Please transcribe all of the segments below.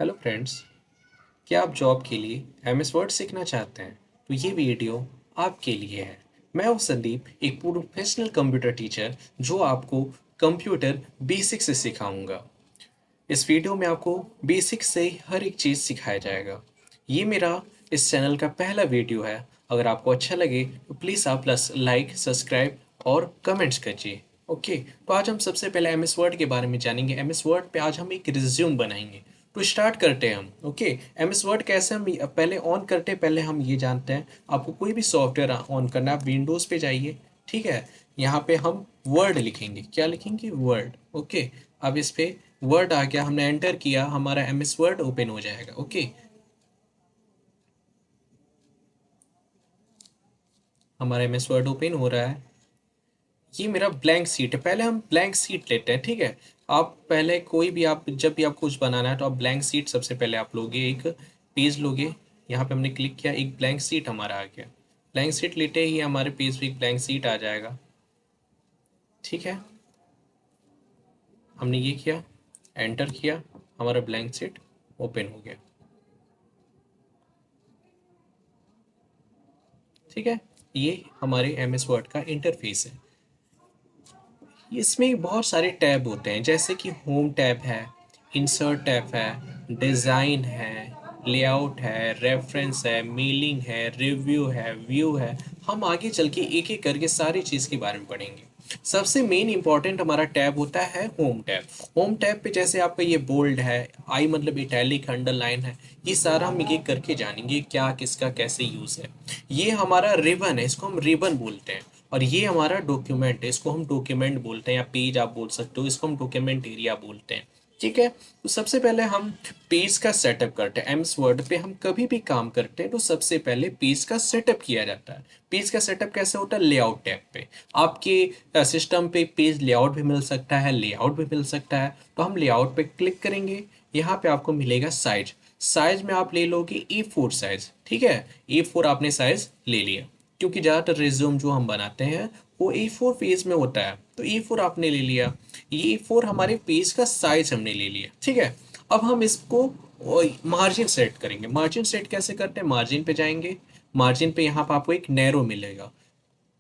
Hello friends, क्या आप job के लिए एमएस वर्ड सीखना चाहते हैं? तो ये वीडियो आपके लिए है। मैं हूँ संदीप, एक प्रोफेशनल कंप्यूटर टीचर जो आपको कंप्यूटर बेसिक से सिखाऊंगा। इस वीडियो में आपको बेसिक से हर एक चीज़ सिखाया जाएगा। ये मेरा इस चैनल का पहला वीडियो है। अगर आपको अच्छा लगे तो प्लीज़ आप लाइक, सब्सक्राइब और कमेंट्स कीजिए। ओके, तो आज हम सबसे पहले एम एस वर्ड के बारे में जानेंगे। एम एस वर्ड पे आज हम एक रिज्यूम बनाएंगे। तो स्टार्ट करते हैं हम। ओके, एम एस वर्ड कैसे हम पहले ऑन करते हैं, पहले हम ये जानते हैं। आपको कोई भी सॉफ्टवेयर ऑन करना है, आप विंडोज़ पे जाइए। ठीक है, यहाँ पे हम वर्ड लिखेंगे। क्या लिखेंगे? वर्ड। ओके, अब इस पे वर्ड आ गया, हमने एंटर किया, हमारा एम एस वर्ड ओपन हो जाएगा। ओके, हमारा एम एस वर्ड ओपन हो रहा है। ये मेरा ब्लैंक सीट है। पहले हम ब्लैंक सीट लेते हैं। ठीक है, आप पहले कोई भी, आप जब भी आप कुछ बनाना है तो आप ब्लैंक सीट सबसे पहले आप लोगे, एक पेज लोगे। यहाँ पे हमने क्लिक किया, एक ब्लैंक सीट हमारा आ गया। ब्लैंक सीट लेते ही हमारे पेज पे एक ब्लैंक सीट आ जाएगा। ठीक है, हमने ये किया, एंटर किया, हमारा ब्लैंक सीट ओपन हो गया। ठीक है, ये हमारे एम एस वर्ड का इंटरफेस है। इसमें बहुत सारे टैब होते हैं, जैसे कि होम टैब है, इंसर्ट टैब है, डिज़ाइन है, लेआउट है, रेफरेंस है, मेलिंग है, रिव्यू है, व्यू है। हम आगे चल के एक एक करके सारी चीज़ के बारे में पढ़ेंगे। सबसे मेन इंपॉर्टेंट हमारा टैब होता है होम टैब। होम टैब पे जैसे आपका ये बोल्ड है, आई मतलब इटैलिक, अंडरलाइन है, ये सारा हम एक एक करके जानेंगे क्या किसका कैसे यूज़ है। ये हमारा रिबन है, इसको हम रिबन बोलते हैं। और ये हमारा डॉक्यूमेंट है, इसको हम डॉक्यूमेंट बोलते हैं, या पेज आप बोल सकते हो, इसको हम डॉक्यूमेंट एरिया बोलते हैं। ठीक है, तो सबसे पहले हम पेज का सेटअप करते हैं। एम्स वर्ड पे हम कभी भी काम करते हैं तो सबसे पहले पेज का सेटअप किया जाता है। पेज का सेटअप कैसे होता है? लेआउट टैब पे आपके सिस्टम पे पेज लेआउट भी मिल सकता है, लेआउट भी मिल सकता है। तो हम लेआउट पे क्लिक करेंगे, यहाँ पे आपको मिलेगा साइज। साइज में आप ले लोगे A4 साइज। ठीक है, A4 आपने साइज ले लिया, क्योंकि ज़्यादातर रिज्यूम जो हम बनाते हैं वो A4 पेज में होता है, तो A4 आपने ले लिया। ये A4 हमारे पेज का साइज हमने ले लिया। ठीक है, अब हम इसको मार्जिन सेट करेंगे। मार्जिन सेट कैसे करते हैं? मार्जिन पे जाएंगे, मार्जिन पे यहाँ पर आपको एक नैरो मिलेगा।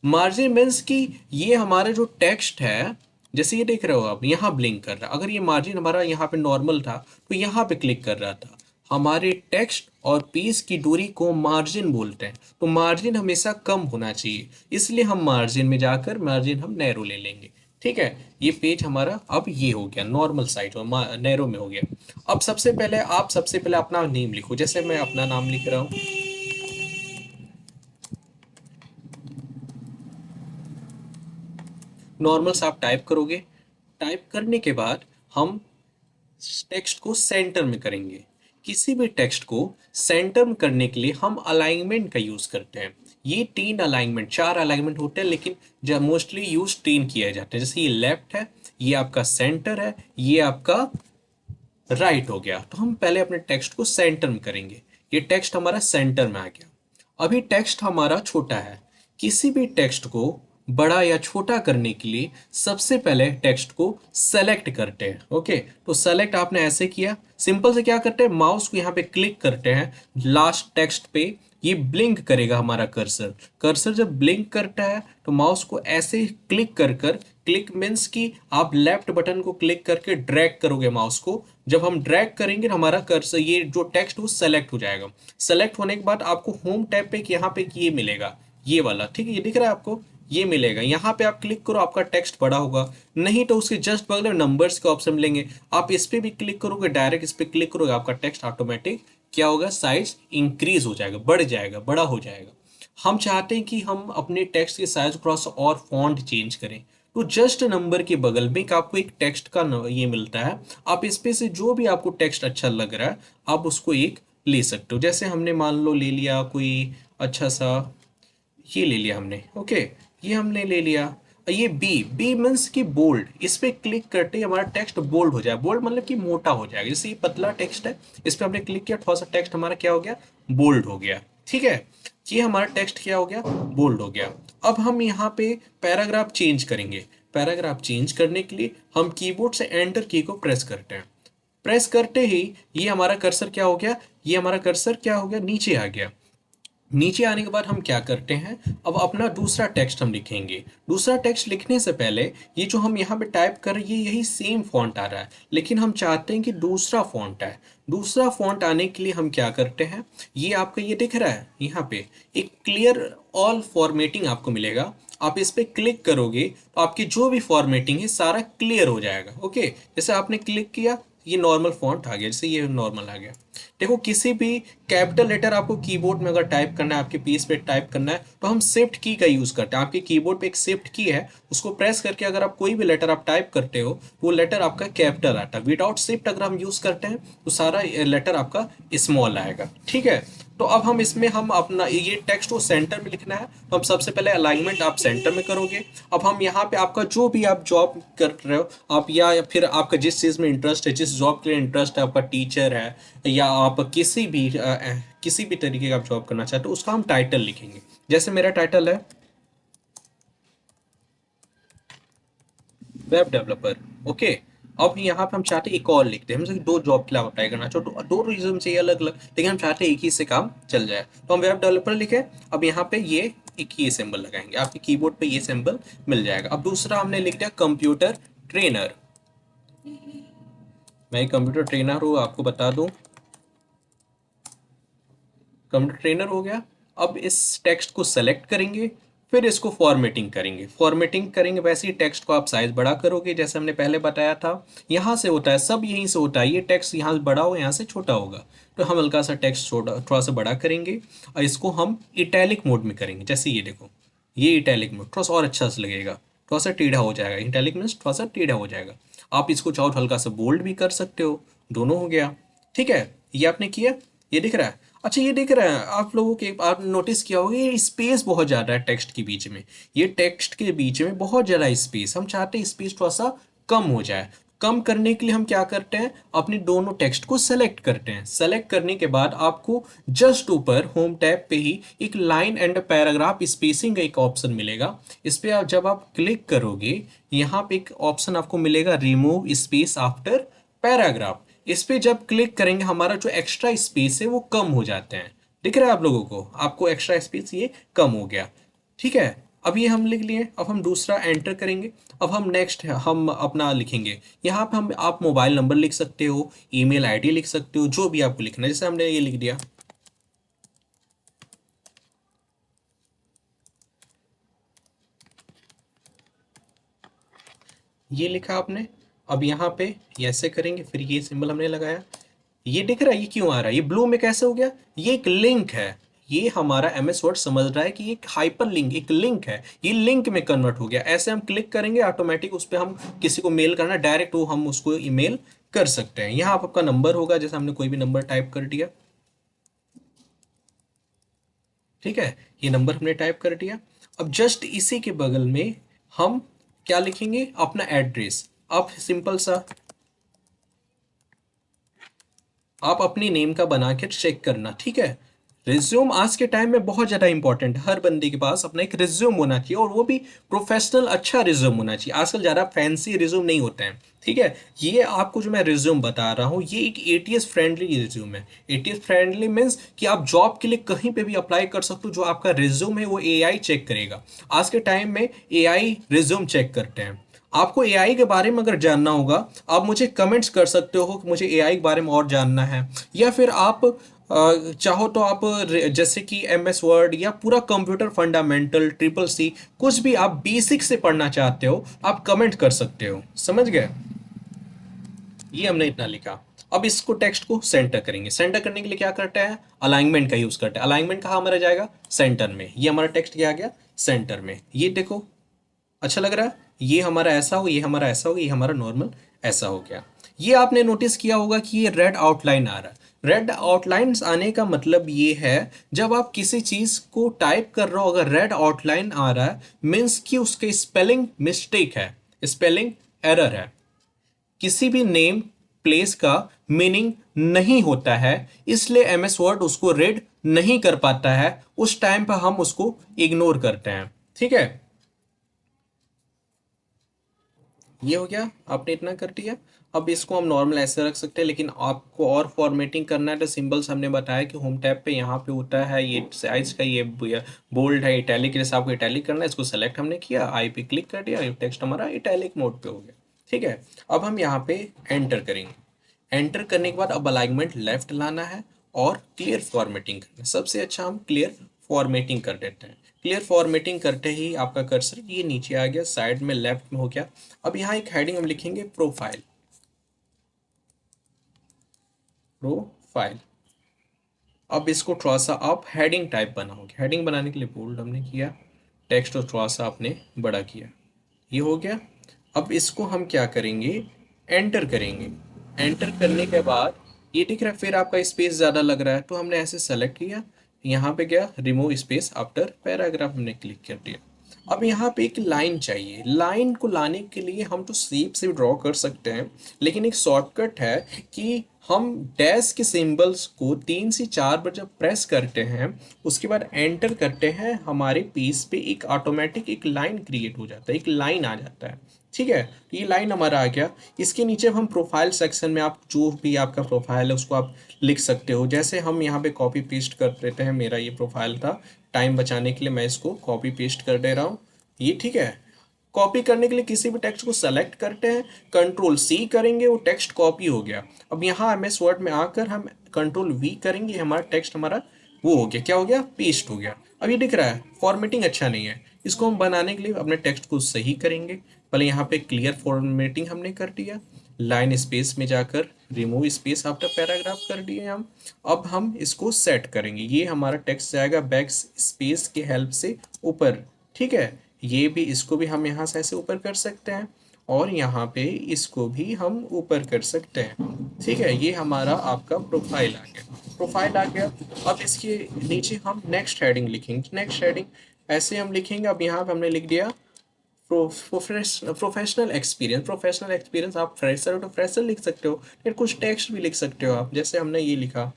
मार्जिन मीन्स कि ये हमारा जो टेक्स्ट है, जैसे ये देख रहे हो आप, यहाँ ब्लिंक कर रहा है। अगर ये मार्जिन हमारा यहाँ पे नॉर्मल था तो यहाँ पे क्लिक कर रहा था। हमारे टेक्स्ट और पेज की दूरी को मार्जिन बोलते हैं, तो मार्जिन हमेशा कम होना चाहिए, इसलिए हम मार्जिन में जाकर मार्जिन हम नैरो ले लेंगे। ठीक है, ये पेज हमारा अब ये हो गया नॉर्मल साइज और नैरो में हो गया। अब सबसे पहले अपना नेम लिखो, जैसे मैं अपना नाम लिख रहा हूँ। नॉर्मल सा आप टाइप करोगे। टाइप करने के बाद हम टेक्स्ट को सेंटर में करेंगे। किसी भी टेक्स्ट को सेंटर में करने के लिए हम अलाइनमेंट का यूज करते हैं। ये तीन अलाइनमेंट, चार अलाइनमेंट होते हैं, लेकिन जब मोस्टली यूज तीन किया जाता है। जैसे ये लेफ्ट है, ये आपका सेंटर है, ये आपका राइट हो गया। तो हम पहले अपने टेक्स्ट को सेंटर में करेंगे। ये टेक्स्ट हमारा सेंटर में आ गया। अभी टेक्स्ट हमारा छोटा है। किसी भी टेक्स्ट को बड़ा या छोटा करने के लिए सबसे पहले टेक्स्ट को सेलेक्ट करते हैं। ओके, तो सेलेक्ट आपने ऐसे किया, सिंपल से क्या करते हैं, माउस को यहाँ पे क्लिक करते हैं लास्ट टेक्स्ट पे, ये ब्लिंक करेगा हमारा कर्सर। कर्सर जब ब्लिंक करता है तो माउस को ऐसे क्लिक कर कर, क्लिक मीन्स कि आप लेफ्ट बटन को क्लिक करके ड्रैग करोगे माउस को। जब हम ड्रैग करेंगे हमारा कर्सर, ये जो टेक्स्ट वो सेलेक्ट हो जाएगा। सेलेक्ट होने के बाद आपको होम टैब पे यहाँ पे ये मिलेगा, ये वाला। ठीक है, ये दिख रहा है आपको, ये मिलेगा। यहाँ पे आप क्लिक करो, आपका टेक्स्ट बड़ा होगा। नहीं तो उसके जस्ट बगल में नंबर्स के ऑप्शन मिलेंगे, आप इस पे भी क्लिक करोगे, डायरेक्ट इस पे क्लिक करोगे, आपका टेक्स्ट ऑटोमेटिक क्या होगा, साइज इंक्रीज हो जाएगा, बढ़ जाएगा, बड़ा हो जाएगा। हम चाहते हैं कि हम अपने टेक्स्ट के साइज को थोड़ा सा और फॉन्ट चेंज करें, तो जस्ट नंबर के बगल में आपको एक टेक्स्ट का ये मिलता है। आप इस पे से जो भी आपको टेक्स्ट अच्छा लग रहा है आप उसको एक ले सकते हो। जैसे हमने मान लो ले लिया कोई अच्छा सा, ये ले लिया हमने। ओके, ये हमने ले लिया। ये बी, बी मीन्स की बोल्ड, इस पे क्लिक करते ही हमारा टेक्स्ट बोल्ड हो जाए। बोल्ड मतलब कि मोटा हो जाएगा। जैसे ये पतला टेक्स्ट है, इस पे हमने क्लिक किया, थोड़ा सा टेक्स्ट हमारा क्या हो गया, बोल्ड हो गया। ठीक है, ये हमारा टेक्स्ट क्या हो गया, बोल्ड हो गया। अब हम यहाँ पे पैराग्राफ चेंज करेंगे। पैराग्राफ चेंज करने के लिए हम कीबोर्ड से एंटर की को प्रेस करते हैं। प्रेस करते ही ये हमारा कर्सर क्या हो गया, ये हमारा कर्सर क्या हो गया, नीचे आ गया। नीचे आने के बाद हम क्या करते हैं, अब अपना दूसरा टेक्स्ट हम लिखेंगे। दूसरा टेक्स्ट लिखने से पहले ये जो हम यहाँ पे टाइप कर रहे हैं, ये यही सेम फॉन्ट आ रहा है, लेकिन हम चाहते हैं कि दूसरा फॉन्ट आए। दूसरा फॉन्ट आने के लिए हम क्या करते हैं, ये आपका ये दिख रहा है यहाँ पे एक क्लियर ऑल फॉर्मेटिंग आपको मिलेगा। आप इस पे क्लिक करोगे तो आपकी जो भी फॉर्मेटिंग है सारा क्लियर हो जाएगा। ओके, जैसे आपने क्लिक किया ये नॉर्मल फॉन्ट आ गया, जैसे ये नॉर्मल आ गया। देखो किसी भी कैपिटल लेटर आपको कीबोर्ड में अगर टाइप करना है, आपके पीस पे टाइप करना है, तो हम शिफ्ट की का यूज करते हैं। आपके कीबोर्ड पे एक शिफ्ट की है, उसको प्रेस करके अगर आप कोई भी लेटर आप टाइप करते हो वो लेटर आपका कैपिटल आता है। विदाउट शिफ्ट अगर हम यूज करते हैं तो सारा लेटर आपका स्मॉल आएगा। ठीक है, तो अब हम इसमें हम अपना ये टेक्स्ट को सेंटर में लिखना है, तो हम सबसे पहले अलाइनमेंट आप सेंटर में करोगे। अब हम यहाँ पे आपका जो भी आप जॉब कर रहे हो आप, या फिर आपका जिस चीज़ में इंटरेस्ट है, जिस जॉब के लिए इंटरेस्ट है, आपका टीचर है या आप किसी भी तरीके का आप जॉब करना चाहते हो, उसका हम टाइटल लिखेंगे। जैसे मेरा टाइटल है वेब डेवलपर। ओके, अब यहाँ पे हम चाहते हैं एक और लिखते हैं, हम जैसे दो जॉब के लिए अप्लाई करना चाहो तो दो रीजन चाहिए अलग अलग, लेकिन हम चाहते हैं एक ही से काम चल जाए, तो हम वेब डेवलपर लिखे। अब यहाँ पे ये एक ये सिंबल लगाएंगे, आपके कीबोर्ड पे ये सिंबल मिल जाएगा। अब दूसरा हमने लिख दिया कंप्यूटर ट्रेनर। मैं कंप्यूटर ट्रेनर हूँ, आपको बता दूं कंप्यूटर ट्रेनर हो गया। अब इस टेक्स्ट को सेलेक्ट करेंगे, फिर इसको फॉर्मेटिंग करेंगे। फॉर्मेटिंग करेंगे वैसे ही टेक्स्ट को आप साइज बड़ा करोगे, जैसे हमने पहले बताया था। यहाँ से होता है, सब यहीं से होता है, ये टेक्स्ट यहाँ बड़ा हो यहाँ से छोटा होगा, तो हम हल्का सा टेक्स्ट छोटा थोड़ा सा बड़ा करेंगे और इसको हम इटैलिक मोड में करेंगे। जैसे ये देखो, ये इटैलिक मोड थोड़ा सा और अच्छा से लगेगा, थोड़ा सा टेढ़ा हो जाएगा। इटैलिक मीन्स थोड़ा सा टेढ़ा हो जाएगा। आप इसको चाहो तो हल्का सा बोल्ड भी कर सकते हो, दोनों हो गया। ठीक है, ये आपने किया, ये दिख रहा है। अच्छा ये दिख रहा है आप लोगों के, आप नोटिस किया होगा ये स्पेस बहुत ज़्यादा है टेक्स्ट के बीच में, ये टेक्स्ट के बीच में बहुत ज़्यादा स्पेस, हम चाहते हैं स्पेस थोड़ा सा कम हो जाए। कम करने के लिए हम क्या करते हैं, अपने दोनों टेक्स्ट को सेलेक्ट करते हैं। सेलेक्ट करने के बाद आपको जस्ट ऊपर होम टैब पे ही एक लाइन एंड पैराग्राफ स्पेसिंग का एक ऑप्शन मिलेगा। इस पे आप जब आप क्लिक करोगे, यहाँ पे एक ऑप्शन आपको मिलेगा रिमूव स्पेस आफ्टर पैराग्राफ। इस पे जब क्लिक करेंगे हमारा जो एक्स्ट्रा स्पेस है वो कम हो जाते हैं। दिख रहा है आप लोगों को, आपको एक्स्ट्रा स्पेस ये कम हो गया। ठीक है, अब ये हम लिख लिए, अब हम दूसरा एंटर करेंगे। अब हम नेक्स्ट हम अपना लिखेंगे, यहाँ पे हम आप मोबाइल नंबर लिख सकते हो, ईमेल आईडी लिख सकते हो, जो भी आपको लिखना है। जैसे हमने ये लिख दिया, ये लिखा आपने। अब यहाँ पे ये ऐसे करेंगे, फिर ये सिंबल हमने लगाया। ये दिख रहा है ये क्यों आ रहा है, ये ब्लू में कैसे हो गया, ये एक लिंक है। ये हमारा एमएस वर्ड समझ रहा है कि ये एक हाइपर लिंक, एक लिंक है, ये लिंक में कन्वर्ट हो गया। ऐसे हम क्लिक करेंगे ऑटोमेटिक उस पर, हम किसी को मेल करना डायरेक्ट वो हम उसको ईमेल कर सकते हैं। यहाँ आपका नंबर होगा, जैसे हमने कोई भी नंबर टाइप कर दिया। ठीक है, ये नंबर हमने टाइप कर दिया। अब जस्ट इसी के बगल में हम क्या लिखेंगे, अपना एड्रेस। आप सिंपल सा आप अपनी नेम का बना के चेक करना। ठीक है, रिज्यूम आज के टाइम में बहुत ज़्यादा इंपॉर्टेंट है, हर बंदे के पास अपना एक रिज्यूम होना चाहिए, और वो भी प्रोफेशनल अच्छा रिज्यूम होना चाहिए। आजकल ज़्यादा फैंसी रिज्यूम नहीं होते हैं। ठीक है, ये आपको जो मैं रिज्यूम बता रहा हूँ ये एक एटीएस फ्रेंडली रिज्यूम है। एटीएस फ्रेंडली मीन्स कि आप जॉब के लिए कहीं पे भी अप्लाई कर सकते हो, जो आपका रिज्यूम है वो एआई चेक करेगा। आज के टाइम में एआई रिज्यूम चेक करते हैं। आपको एआई के बारे में अगर जानना होगा, आप मुझे कमेंट्स कर सकते हो कि मुझे एआई के बारे में और जानना है, या फिर आप चाहो तो आप जैसे कि एमएस वर्ड या पूरा कंप्यूटर फंडामेंटल ट्रिपल सी, कुछ भी आप बेसिक से पढ़ना चाहते हो आप कमेंट कर सकते हो। समझ गए, ये हमने इतना लिखा। अब इसको टेक्स्ट को सेंटर करेंगे। सेंटर करने के लिए क्या करते हैं, अलाइनमेंट का यूज करते हैं। अलाइनमेंट कहाँ हमारा जाएगा, सेंटर में। ये हमारा टेक्स्ट क्या आ गया, सेंटर में। ये देखो अच्छा लग रहा है, ये हमारा ऐसा हो, ये हमारा ऐसा हो, ये हमारा नॉर्मल ऐसा हो गया। ये आपने नोटिस किया होगा कि ये रेड आउटलाइन आ रहा है। रेड आउटलाइंस आने का मतलब ये है, जब आप किसी चीज को टाइप कर रहे हो अगर रेड आउटलाइन आ रहा है, मीन्स कि उसके स्पेलिंग मिस्टेक है, स्पेलिंग एरर है। किसी भी नेम प्लेस का मीनिंग नहीं होता है, इसलिए एमएस वर्ड उसको रीड नहीं कर पाता है। उस टाइम पर हम उसको इग्नोर करते हैं। ठीक है, ये हो गया, आपने इतना कर दिया। अब इसको हम नॉर्मल ऐसे रख सकते हैं, लेकिन आपको और फॉर्मेटिंग करना है तो सिंबल्स हमने बताया कि होम टैब पे यहाँ पे होता है ये साइज का, ये बोल्ड है, इटैलिक, जैसे आपको इटैलिक करना है इसको सेलेक्ट हमने किया, आई पे क्लिक कर दिया, टेक्स्ट हमारा इटैलिक मोड पे हो गया। ठीक है, अब हम यहाँ पे एंटर करेंगे। एंटर करने के बाद अब अलाइनमेंट लेफ्ट लाना है और क्लियर फॉर्मेटिंग करना है। सबसे अच्छा हम क्लियर फॉर्मेटिंग कर देते हैं। क्लियर फॉर्मेटिंग करते ही आपका कर्सर ये नीचे आ गया, साइड में लेफ्ट में हो गया। अब यहाँ एक हेडिंग हम लिखेंगे प्रोफाइल। प्रोफाइल। अब इसको थोड़ा सा आप हेडिंग टाइप बनाओगे। हेडिंग बनाने के लिए बोल्ड हमने किया, टेक्स्ट को थोड़ा सा आपने बड़ा किया, ये हो गया। अब इसको हम क्या करेंगे, एंटर करेंगे। एंटर करने के बाद ये दिख रहा है, फिर आपका स्पेस ज़्यादा लग रहा है तो हमने ऐसे सेलेक्ट किया, यहाँ पे गया रिमूव स्पेस आफ्टर पैराग्राफ हमने क्लिक कर दिया। अब यहाँ पे एक लाइन चाहिए। लाइन को लाने के लिए हम तो शेप से ड्रॉ कर सकते हैं, लेकिन एक शॉर्टकट है कि हम डैश के सिंबल्स को 3 से 4 बार जब प्रेस करते हैं, उसके बाद एंटर करते हैं, हमारे पेज पे एक ऑटोमेटिक एक लाइन क्रिएट हो जाता है, एक लाइन आ जाता है। ठीक है, तो ये लाइन हमारा आ गया। इसके नीचे हम प्रोफाइल सेक्शन में आप जो भी आपका प्रोफाइल है उसको आप लिख सकते हो। जैसे हम यहाँ पे कॉपी पेस्ट कर देते हैं, मेरा ये प्रोफाइल था, टाइम बचाने के लिए मैं इसको कॉपी पेस्ट कर दे रहा हूँ ये। ठीक है, कॉपी करने के लिए किसी भी टेक्स्ट को सेलेक्ट करते हैं, कंट्रोल सी करेंगे, वो टेक्स्ट कॉपी हो गया। अब यहाँ एम एस वर्ड में आकर हम कंट्रोल वी करेंगे, हमारा टेक्स्ट हमारा वो हो गया, क्या हो गया, पेस्ट हो गया। अब ये दिख रहा है फॉर्मेटिंग अच्छा नहीं है, इसको हम बनाने के लिए अपने टेक्स्ट को सही करेंगे। पहले यहाँ पे क्लियर फॉर्मेटिंग हमने कर दिया, लाइन स्पेस में जाकर रिमूव स्पेस आफ्टर पैराग्राफ कर दिए हम। अब हम इसको सेट करेंगे, ये हमारा टेक्स्ट जाएगा बैक स्पेस के हेल्प से ऊपर। ठीक है, ये भी, इसको भी हम यहाँ से ऐसे ऊपर कर सकते हैं और यहाँ पे इसको भी हम ऊपर कर सकते हैं। ठीक है, ये हमारा आपका प्रोफाइल आ गया। प्रोफाइल आ गया। अब इसके नीचे हम नेक्स्ट हेडिंग लिखेंगे। नेक्स्ट हेडिंग ऐसे हम लिखेंगे। अब यहाँ पे हमने लिख दिया प्रोफेशनल एक्सपीरियंस। प्रोफेशनल एक्सपीरियंस, आप फ्रेशर हो तो फ्रेशर लिख सकते हो, फिर कुछ टेक्स्ट भी लिख सकते हो आप, जैसे हमने ये लिखा।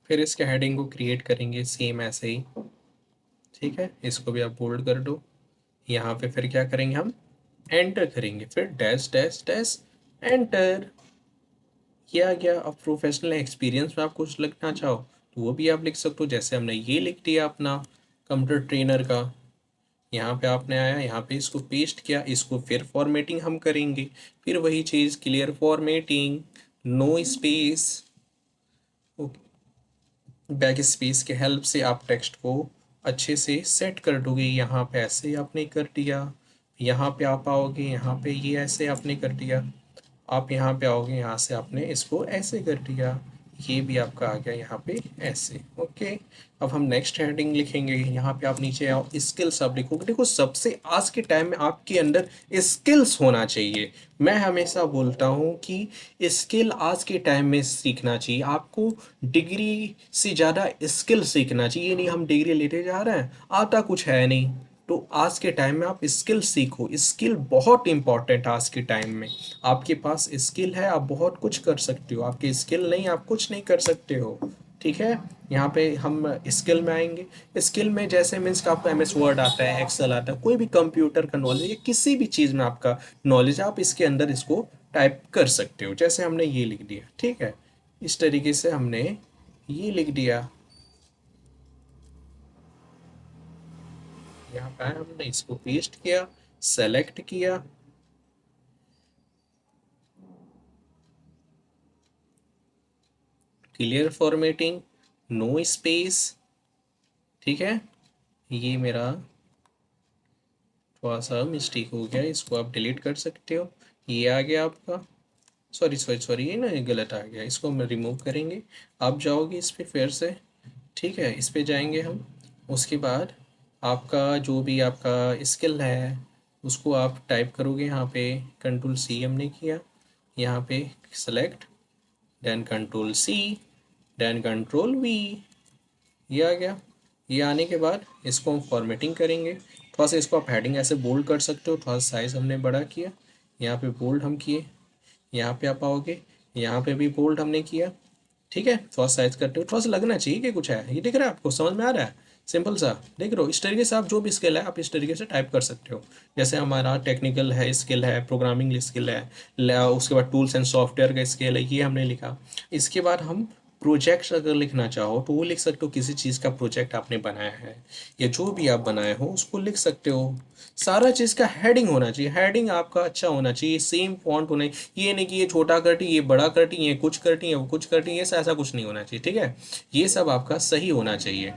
फिर इसके हेडिंग को क्रिएट करेंगे सेम ऐसे ही। ठीक है, इसको भी आप बोल्ड कर दो। यहाँ पे फिर क्या करेंगे, हम एंटर करेंगे, फिर डैश डैश डैश एंटर किया गया। अब प्रोफेशनल एक्सपीरियंस में आप कुछ लिखना चाहो तो वो भी आप लिख सकते हो, जैसे हमने ये लिख दिया अपना कंप्यूटर ट्रेनर का। यहाँ पे आपने आया, यहाँ पे इसको पेस्ट किया, इसको फिर फॉर्मेटिंग हम करेंगे, फिर वही चीज़ clear formatting, no space, back space के हेल्प से आप टेक्स्ट को अच्छे से सेट कर दोगे। यहाँ पे ऐसे आपने कर दिया, यहाँ पे आप आओगे, यहाँ पे ये ऐसे आपने कर दिया, आप यहाँ पे आओगे, यहाँ से आपने इसको ऐसे कर दिया, ये भी आपका आ गया यहाँ पे ऐसे। ओके, अब हम नेक्स्ट हेडिंग लिखेंगे। यहाँ पे आप नीचे आओ, स्किल्स आप लिखोगे। देखो, सबसे आज के टाइम में आपके अंदर स्किल्स होना चाहिए। मैं हमेशा बोलता हूँ कि स्किल आज के टाइम में सीखना चाहिए आपको। डिग्री से ज़्यादा स्किल सीखना चाहिए। नहीं हम डिग्री लेते जा रहे हैं, आता कुछ है नहीं। तो आज के टाइम में आप स्किल सीखो, स्किल बहुत इंपॉर्टेंट है आज के टाइम में। आपके पास स्किल है, आप बहुत कुछ कर सकते हो, आपके स्किल नहीं आप कुछ नहीं कर सकते हो। ठीक है, यहाँ पे हम स्किल में आएंगे। स्किल में जैसे मीन्स का आपको एमएस वर्ड आता है, एक्सेल आता है, कोई भी कंप्यूटर का नॉलेज या किसी भी चीज़ में आपका नॉलेज, आप इसके अंदर इसको टाइप कर सकते हो। जैसे हमने ये लिख दिया, ठीक है, इस तरीके से हमने ये लिख दिया। यहाँ पे हमने इसको पेस्ट किया, सेलेक्ट किया, क्लियर फॉर्मेटिंग, नो स्पेस। ठीक है, ये मेरा थोड़ा सा मिस्टेक हो गया, इसको आप डिलीट कर सकते हो। ये आ गया आपका, सॉरी सॉरी सॉरी, ये ना गलत आ गया, इसको हम रिमूव करेंगे। आप जाओगे इस पे फिर से, ठीक है, इस पे जाएंगे हम। उसके बाद आपका जो भी आपका स्किल है उसको आप टाइप करोगे। यहाँ पे कंट्रोल सी हमने किया, यहाँ पे select, then control C, then control V, ये आ गया। ये आने के बाद इसको हम फॉर्मेटिंग करेंगे। थोड़ा सा इसको आप हेडिंग ऐसे बोल्ड कर सकते हो, थोड़ा सा साइज हमने बड़ा किया, यहाँ पे बोल्ड हम किए। यहाँ पे आप आओगे, यहाँ पे भी बोल्ड हमने किया। ठीक है, थोड़ा साइज करते हो, थोड़ा सा लगना चाहिए कि कुछ है, ये दिख रहा है आपको, समझ में आ रहा है, सिंपल सा देख रहे हो। इस तरीके से आप जो भी स्किल है आप इस तरीके से टाइप कर सकते हो। जैसे हमारा टेक्निकल है स्किल है, प्रोग्रामिंग स्किल है, उसके बाद टूल्स एंड सॉफ्टवेयर का स्किल है, ये हमने लिखा। इसके बाद हम प्रोजेक्ट अगर लिखना चाहो तो वो लिख सकते हो, किसी चीज़ का प्रोजेक्ट आपने बनाया है या जो भी आप बनाए हो उसको लिख सकते हो। सारा चीज़ का हेडिंग होना चाहिए, हेडिंग आपका अच्छा होना चाहिए, सेम फॉन्ट होना चाहिए, ये नहीं कि ये छोटा करटी ये बड़ा करटी ये कुछ करटी ये वो कुछ करटी, ये ऐसा कुछ नहीं होना चाहिए। ठीक है, ये सब आपका सही होना चाहिए।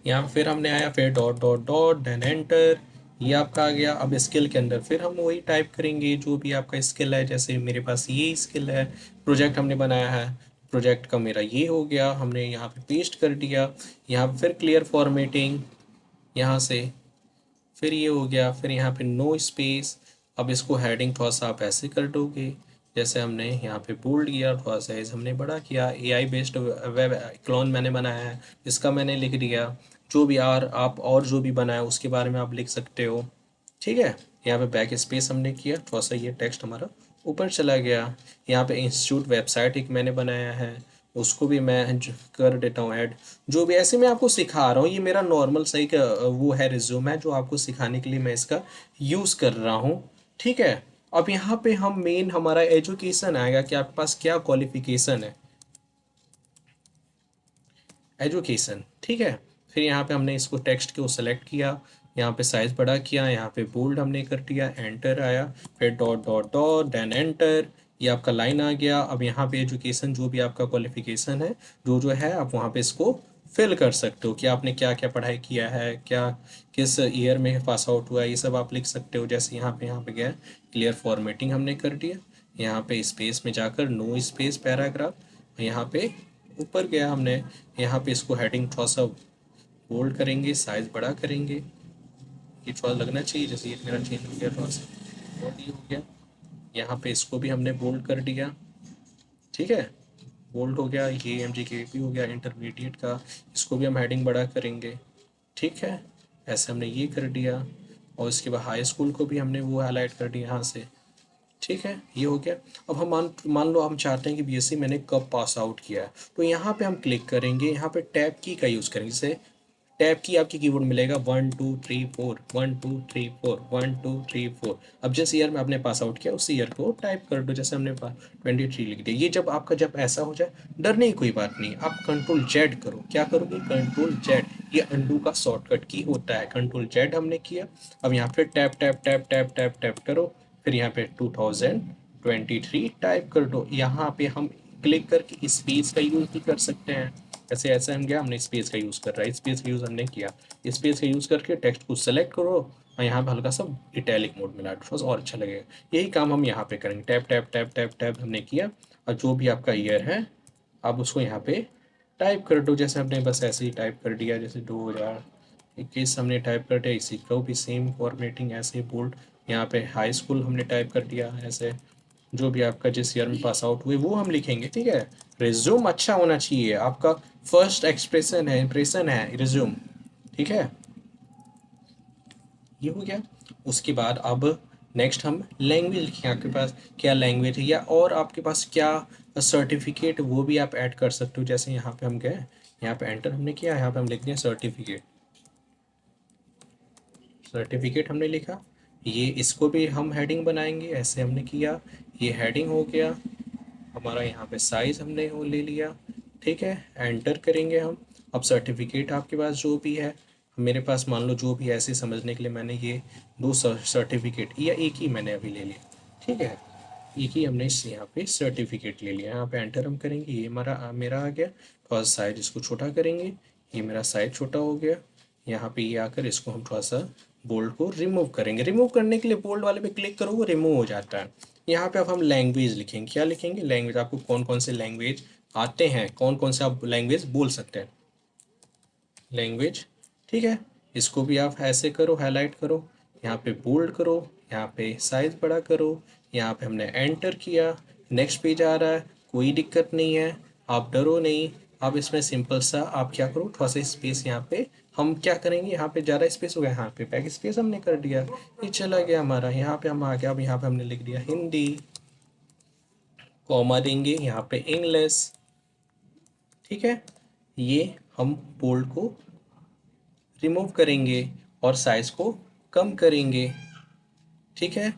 यहाँ फिर हमने आया, फिर dot dot dot then enter, ये आपका आ गया। अब स्किल के अंदर फिर हम वही टाइप करेंगे जो भी आपका स्किल है। जैसे मेरे पास ये स्किल है, प्रोजेक्ट हमने बनाया है, प्रोजेक्ट का मेरा ये हो गया, हमने यहाँ पे पेस्ट कर दिया। यहाँ पे फिर क्लियर फॉर्मेटिंग, यहाँ से फिर ये हो गया, फिर यहाँ पे नो स्पेस। अब इसको हेडिंग थोड़ा सा आप ऐसे कर दोगे, जैसे हमने यहाँ पे बोल्ड किया, थोड़ा साइज हमने बड़ा किया। एआई बेस्ड वेब क्लोन मैंने बनाया है, इसका मैंने लिख दिया। जो भी आप और जो भी बनाया उसके बारे में आप लिख सकते हो। ठीक है, यहाँ पे बैक स्पेस हमने किया, थोड़ा सा ये टेक्स्ट हमारा ऊपर चला गया। यहाँ पे इंस्टीट्यूट वेबसाइट एक मैंने बनाया है, उसको भी मैं कर देता हूँ ऐड। जो भी ऐसे मैं आपको सिखा रहा हूँ, ये मेरा नॉर्मल सही का वो है, रिज्यूम है जो आपको सिखाने के लिए मैं इसका यूज़ कर रहा हूँ। ठीक है, अब यहाँ पे हम मेन हमारा एजुकेशन आएगा कि आपके पास क्या क्वालिफिकेशन है, एजुकेशन। ठीक है, फिर यहाँ पे हमने इसको टेक्स्ट को सेलेक्ट किया, यहाँ पे साइज बड़ा किया, यहाँ पे बोल्ड हमने कर दिया, एंटर आया, फिर dot dot dot then enter, ये आपका लाइन आ गया। अब यहाँ पे एजुकेशन जो भी आपका क्वालिफिकेशन है जो है आप वहाँ पे इसको फिल कर सकते हो कि आपने क्या क्या पढ़ाई किया है, क्या किस ईयर में पास आउट हुआ है, ये सब आप लिख सकते हो। जैसे यहाँ पे गया, क्लियर फॉर्मेटिंग हमने कर दिया, यहाँ पे स्पेस में जाकर नो स्पेस पैराग्राफ, यहाँ पे ऊपर गया हमने, यहाँ पे इसको हेडिंग थोड़ा सा बोल्ड करेंगे, साइज बड़ा करेंगे, ये थोड़ा लगना चाहिए, जैसे ये मेरा चेंज हो गया थोड़ा सा, बोल्ड ही हो गया। यहाँ पे इसको भी हमने बोल्ड कर दिया। ठीक है, बोल्ड हो गया, ये एम जी के भी हो गया इंटरमीडिएट का, इसको भी हम हेडिंग बड़ा करेंगे। ठीक है, ऐसे हमने ये कर दिया, और इसके बाद हाई स्कूल को भी हमने वो हाईलाइट कर दिया यहाँ से। ठीक है, ये हो गया। अब हम मान लो हम चाहते हैं कि बीएससी मैंने कब पास आउट किया है, तो यहाँ पे हम क्लिक करेंगे, यहाँ पे टैब की का यूज़ करेंगे। जैसे टैब की आपकी कीबोर्ड मिलेगा 1 2 3 4 1 2 3 4 1 2 3 4। अब जिस ईयर में आपने पास आउट किया उस ईयर को टाइप कर दो, जैसे हमने 23 लिख दिया। ये जब आपका जब ऐसा हो जाए, डरने की कोई बात नहीं, आप कंट्रोल जेड करो। क्या करोगे, कंट्रोल जेड, ये अंडू का शॉर्टकट की होता है, कंट्रोल जेड हमने किया। अब यहाँ पे tap tap tap tap tap tap करो, फिर यहाँ पे 2023 टाइप कर दो। यहाँ पे हम क्लिक करके स्पेस का यूज़ भी कर सकते हैं। जैसे ऐसे हम गया, हमने स्पेस का यूज़ कर रहा है, स्पेस का यूज़ हमने किया, स्पेस का यूज़ करके टेक्स्ट को सेलेक्ट करो और यहाँ पे हल्का सा इटैलिक मोड में ला दो, थोड़ा और अच्छा लगेगा। यही काम हम यहाँ पे करेंगे, tap tap tap tap tap हमने किया, और जो भी आपका ईयर है आप उसको यहाँ पे टाइप कर दो। जैसे हमने बस ऐसे ही टाइप कर दिया, जैसे 2021 हमने टाइप कर दिया, इसी को भी सेम फॉर्मेटिंग ऐसे बोल्ड। यहाँ पे हाई स्कूल हमने टाइप कर दिया, ऐसे जो भी आपका जिस ईयर में पास आउट हुए वो हम लिखेंगे। ठीक है, रिज्यूम अच्छा होना चाहिए आपका, फर्स्ट एक्सप्रेशन है, इंप्रेशन है रिज्यूम। ठीक है, ये हो गया। उसके बाद अब नेक्स्ट हम लैंग्वेज लिखें, आपके पास क्या लैंग्वेज है या और आपके पास क्या सर्टिफिकेट, वो भी आप ऐड कर सकते हो। जैसे यहाँ पे हम गए, यहाँ पे एंटर हमने किया, यहाँ पे हम लिख दिया सर्टिफिकेट, सर्टिफिकेट हमने लिखा। ये इसको भी हम हेडिंग बनाएंगे, ऐसे हमने किया, ये हेडिंग हो गया हमारा। यहाँ पे साइज हमने वो ले लिया। ठीक है, एंटर करेंगे हम। अब सर्टिफिकेट आपके पास जो भी है, मेरे पास मान लो जो भी ऐसे समझने के लिए मैंने ये दो सर्टिफिकेट या एक ही मैंने अभी ले लिया। ठीक है, एक ही हमने इस यहाँ पे सर्टिफिकेट ले लिया। यहाँ पे एंटर हम करेंगे, ये हमारा मेरा आ गया। थोड़ा सा साइज इसको छोटा करेंगे, ये मेरा साइज छोटा हो गया। यहाँ पे ये आकर इसको हम थोड़ा सा बोल्ड को रिमूव करेंगे। रिमूव करने के लिए बोल्ड वाले पे क्लिक करो, वो रिमूव हो जाता है। यहाँ पे अब हम लैंग्वेज लिखेंगे, क्या लिखेंगे, लैंग्वेज। आपको कौन कौन से लैंग्वेज आते हैं, कौन कौन से आप लैंग्वेज बोल सकते हैं, लैंग्वेज। ठीक है, इसको भी आप ऐसे करो, हाईलाइट करो, यहाँ पे बोल्ड करो, यहाँ पे साइज बड़ा करो। यहाँ पे हमने एंटर किया, नेक्स्ट पेज आ रहा है, कोई दिक्कत नहीं है, आप डरो नहीं। अब इसमें सिंपल सा आप क्या करो, थोड़ा सा स्पेस यहाँ पे हम क्या करेंगे, यहाँ पे ज़्यादा स्पेस हो गया, यहाँ पे बैक स्पेस हमने कर दिया, ये चला गया हमारा। यहाँ पे हम आ गया, अब यहाँ पे हमने लिख दिया हिंदी। कॉमा देंगे यहाँ पे इंग्लिश, ठीक है। ये हम बोल्ड को रिमूव करेंगे और साइज को कम करेंगे, ठीक है।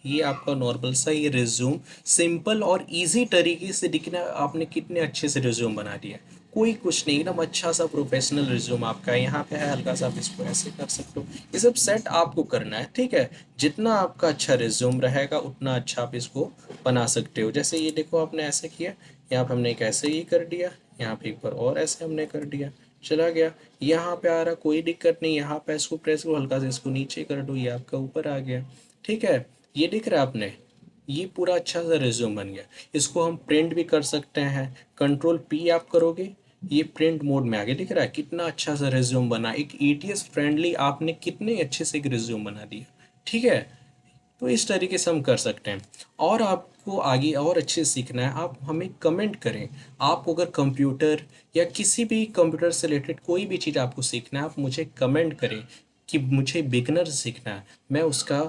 ये आपका नॉर्मल सा ये रिज्यूम सिंपल और इजी तरीके से दिखना, आपने कितने अच्छे से रिज्यूम बना दिया। कोई कुछ नहीं, एकदम अच्छा सा प्रोफेशनल रिज्यूम आपका यहाँ पे है। हल्का सा आप इसको ऐसे कर सकते हो, ये सब सेट आपको करना है, ठीक है। जितना आपका अच्छा रिज्यूम रहेगा उतना अच्छा आप इसको बना सकते हो। जैसे ये देखो आपने ऐसे किया, यहाँ पे हमने एक ऐसे ही कर दिया, यहाँ पे एक बार और ऐसे हमने कर दिया, चला गया। यहाँ पे आ रहा, कोई दिक्कत नहीं, यहाँ पे इसको प्रेस करो, हल्का से इसको नीचे कर दो, ये आपका ऊपर आ गया, ठीक है। ये दिख रहा है आपने, ये पूरा अच्छा सा रिज्यूम बन गया। इसको हम प्रिंट भी कर सकते हैं, कंट्रोल पी आप करोगे, ये प्रिंट मोड में आ गया। दिख रहा है कितना अच्छा सा रिज्यूम बना, एक ईटीएस फ्रेंडली आपने कितने अच्छे से एक रिज्यूम बना दिया, ठीक है। तो इस तरीके से हम कर सकते हैं। और आपको आगे और अच्छे से सीखना है, आप हमें कमेंट करें। आप अगर कंप्यूटर या किसी भी कंप्यूटर से रिलेटेड कोई भी चीज़ आपको सीखना है, आप मुझे कमेंट करें कि मुझे बिगनर सीखना है, मैं उसका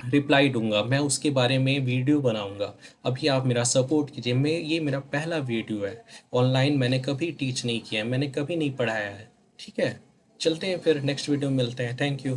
रिप्लाई दूंगा, मैं उसके बारे में वीडियो बनाऊंगा। अभी आप मेरा सपोर्ट कीजिए, मैं ये मेरा पहला वीडियो है, ऑनलाइन मैंने कभी टीच नहीं किया है, मैंने कभी नहीं पढ़ाया है, ठीक है। चलते हैं फिर, नेक्स्ट वीडियो में मिलते हैं। Thank you.